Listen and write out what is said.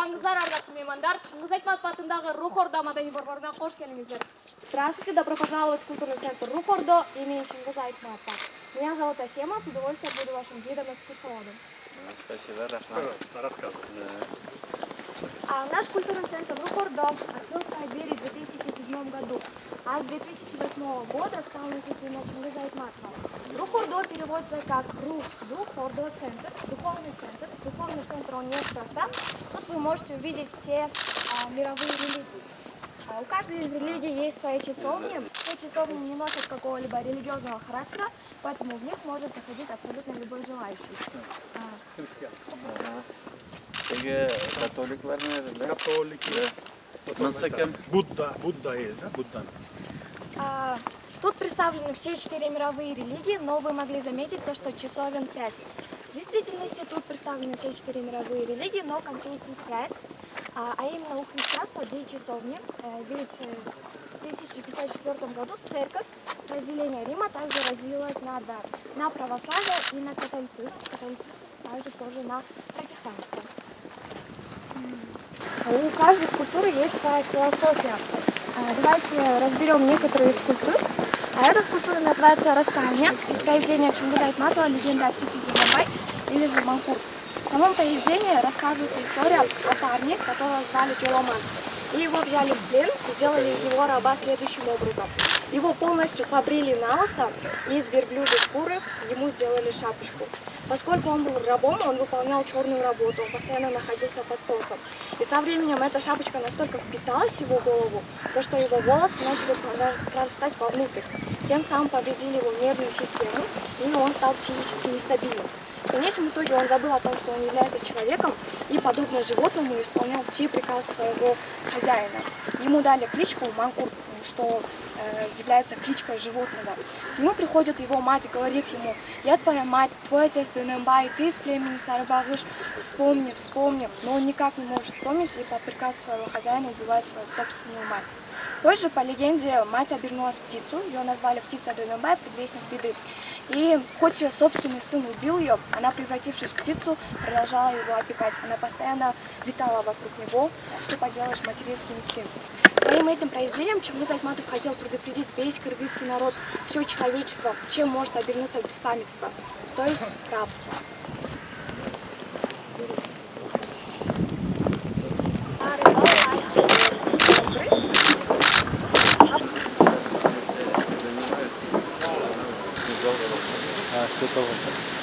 Саламатсыздар, ардақты меймандар. Чыңгыз Айтматов атындағы Рух Орда мәдени борборына қош келдіңіздер. Здравствуйте, добро пожаловать в культурный центр Рух Орда имени Чингиза Айтматова. Меня зовут Асема, с удовольствием буду вашим гидом экскурсоводом. Спасибо, Рахман. Рассказывайте. Наш культурный центр Рух Орда открыл свои двери в 2007 году, а с 2008 года стал носить имя Чингиза Айтматова. Рух Орда переводится как Рух, Дух, Орда центр, духовный центр. Духовный центр он неспроста. Тут вы можете увидеть все мировые религии. У каждой из религий есть свои часовни. Все часовни не носят какого-либо религиозного характера, поэтому в них может заходить абсолютно любой желающий. Католиклар, наверное, да? Католики. Будда есть, да? Будда. Тут представлены все 4 мировые религии, но вы могли заметить то, что часовен 5. В действительности тут представлены все 4 мировые религии, но конфессий 5. А именно у христианства 2 часовни. Ведь в 1054 году церковь с разделения Рима также разделилась на православие и на католицизм. Католицизм также тоже на протестанство. У каждой скульптуры есть своя философия. Давайте разберем некоторые из скульптур. Эта скульптура называется «Раскаяние» из произведения Чингиза Айтматова «Легенда о птице Дюнабай» или же «Манкурт». В самом произведении рассказывается история о парне, которого звали Джеломан. И его взяли в плен и сделали из его раба следующим образом. Его полностью побрили на лысо и из верблюжьей шкуры ему сделали шапочку. Поскольку он был рабом, он выполнял черную работу, он постоянно находился под солнцем. И со временем эта шапочка настолько впиталась в его голову, что его волосы начали прорастать вовнутрь. Тем самым повредили его нервную систему, и он стал психически нестабильным. В конечном итоге он забыл о том, что он является человеком, и, подобно животному, исполнял все приказы своего хозяина. Ему дали кличку Манкурт, что является кличкой животного. К нему приходит его мать и говорит ему: «Я твоя мать, твой отец Дюнембай, ты из племени Сарбагыш, вспомни». Но он никак не может вспомнить и по приказу своего хозяина убивает свою собственную мать. Позже, по легенде, мать обернулась в птицу, ее назвали птица Дюнембай, предвестник беды. И хоть ее собственный сын убил ее, она, превратившись в птицу, продолжала его опекать. Она постоянно летала вокруг него, что поделаешь, материнский инстинкт. Своим этим произведением Чингиз Айтматов хотел предупредить весь кыргызский народ, все человечество, чем может обернуться беспамятство, то есть рабство. Что-то вот.